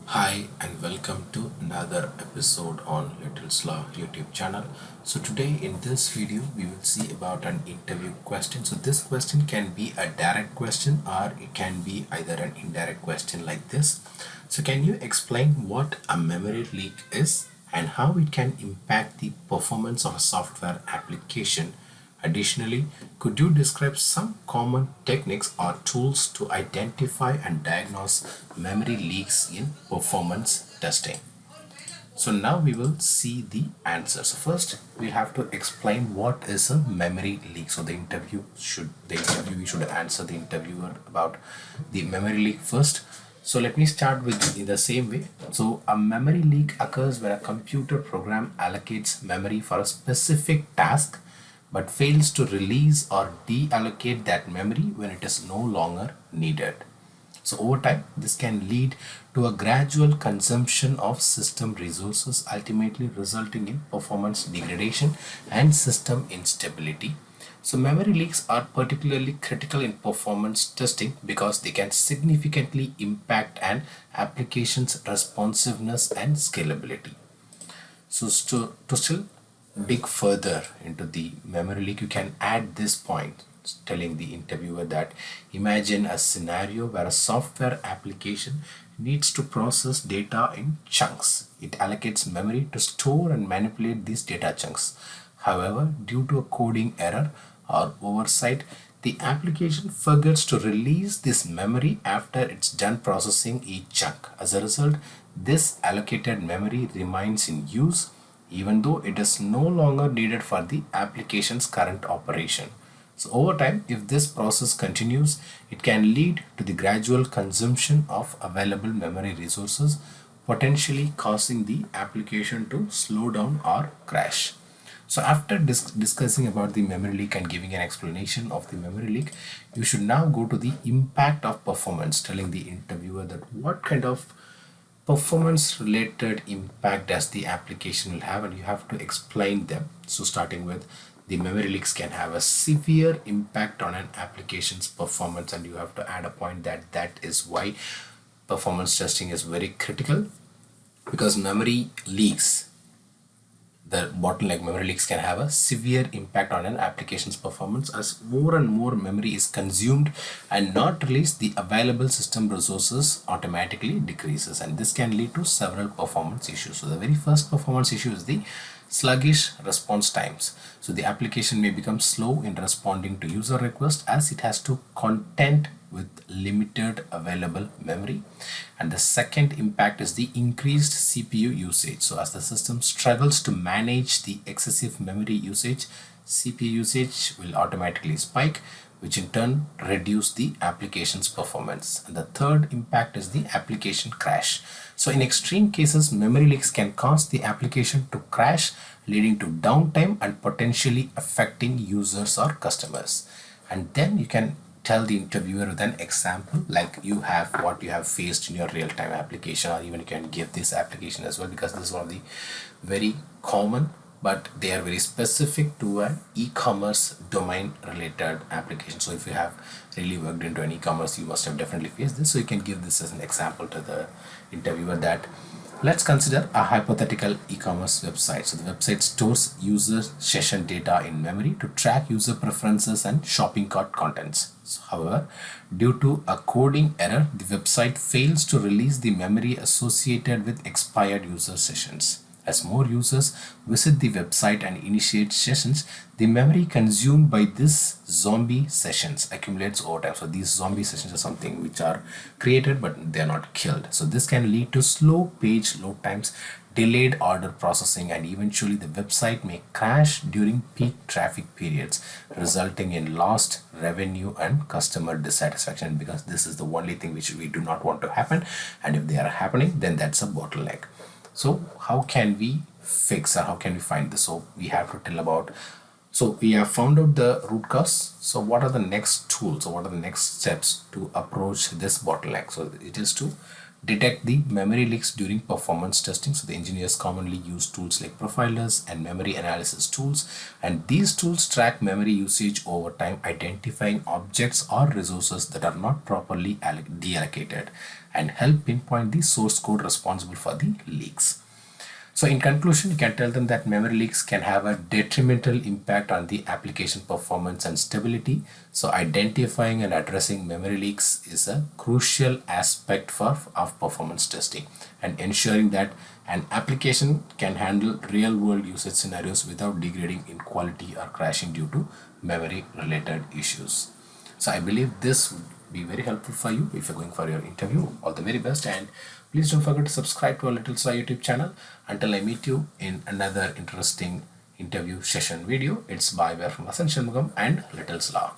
Hi and welcome to another episode on Little's Law YouTube channel. So today in this video we will see about an interview question. So this question can be a direct question or it can be either an indirect question like this. So can you explain what a memory leak is and how it can impact the performance of a software application? Additionally, could you describe some common techniques or tools to identify and diagnose memory leaks in performance testing? So now we will see the answer. So first we have to explain what is a memory leak. So the interviewee should answer the interviewer about the memory leak first. So let me start with in the same way. So a memory leak occurs when a computer program allocates memory for a specific task but fails to release or deallocate that memory when it is no longer needed. So over time, this can lead to a gradual consumption of system resources, ultimately resulting in performance degradation and system instability. So memory leaks are particularly critical in performance testing because they can significantly impact an application's responsiveness and scalability. So to still dig further into the memory leak, you can add this point telling the interviewer that imagine a scenario where a software application needs to process data in chunks. It allocates memory to store and manipulate these data chunks. However, due to a coding error or oversight, the application forgets to release this memory after it's done processing each chunk. As a result, this allocated memory remains in use even though it is no longer needed for the application's current operation. So over time, if this process continues, it can lead to the gradual consumption of available memory resources, potentially causing the application to slow down or crash. So after discussing about the memory leak and giving an explanation of the memory leak, you should now go to the impact of performance, telling the interviewer that what kind of performance related impact does the application will have, and you have to explain them. So starting with the memory leaks can have a severe impact on an application's performance, and you have to add a point that that is why performance testing is very critical, because memory leaks, the bottleneck memory leaks can have a severe impact on an application's performance as more and more memory is consumed and not released. The available system resources automatically decreases, and this can lead to several performance issues. So the very first performance issue is the sluggish response times. So the application may become slow in responding to user requests as it has to contend with limited available memory. And the second impact is the increased CPU usage. So as the system struggles to manage the excessive memory usage, CPU usage will automatically spike, which in turn reduce the application's performance. And the third impact is the application crash. So in extreme cases, memory leaks can cause the application to crash, leading to downtime and potentially affecting users or customers. And then you can tell the interviewer with an example like you have what you have faced in your real-time application, or even you can give this application as well, because this is one of the very common, but they are very specific to an e-commerce domain related application. So if you have really worked into an e-commerce, you must have definitely faced this. So you can give this as an example to the interviewer that let's consider a hypothetical e-commerce website. So the website stores user session data in memory to track user preferences and shopping cart contents. So, however, due to a coding error, the website fails to release the memory associated with expired user sessions. As more users visit the website and initiate sessions, the memory consumed by these zombie sessions accumulates over time. So these zombie sessions are something which are created but they are not killed. So this can lead to slow page load times, delayed order processing, and eventually the website may crash during peak traffic periods, resulting in lost revenue and customer dissatisfaction, because this is the only thing which we do not want to happen, and if they are happening, then that's a bottleneck. So how can we fix, or how can we find this? So we have to tell about, so we have found out the root cause. So what are the next tools, or what are the next steps to approach this bottleneck? So it is to detect the memory leaks during performance testing. So the engineers commonly use tools like profilers and memory analysis tools, and these tools track memory usage over time, identifying objects or resources that are not properly deallocated, and help pinpoint the source code responsible for the leaks. So in conclusion, you can tell them that memory leaks can have a detrimental impact on the application performance and stability. So identifying and addressing memory leaks is a crucial aspect of performance testing, and ensuring that an application can handle real world usage scenarios without degrading in quality or crashing due to memory related issues. So I believe this would be very helpful for you if you're going for your interview. All the very best, and please don't forget to subscribe to our Little Star YouTube channel. Until I meet you in another interesting interview session video, it's bye bye from Vasan Shanmugam and Little Star.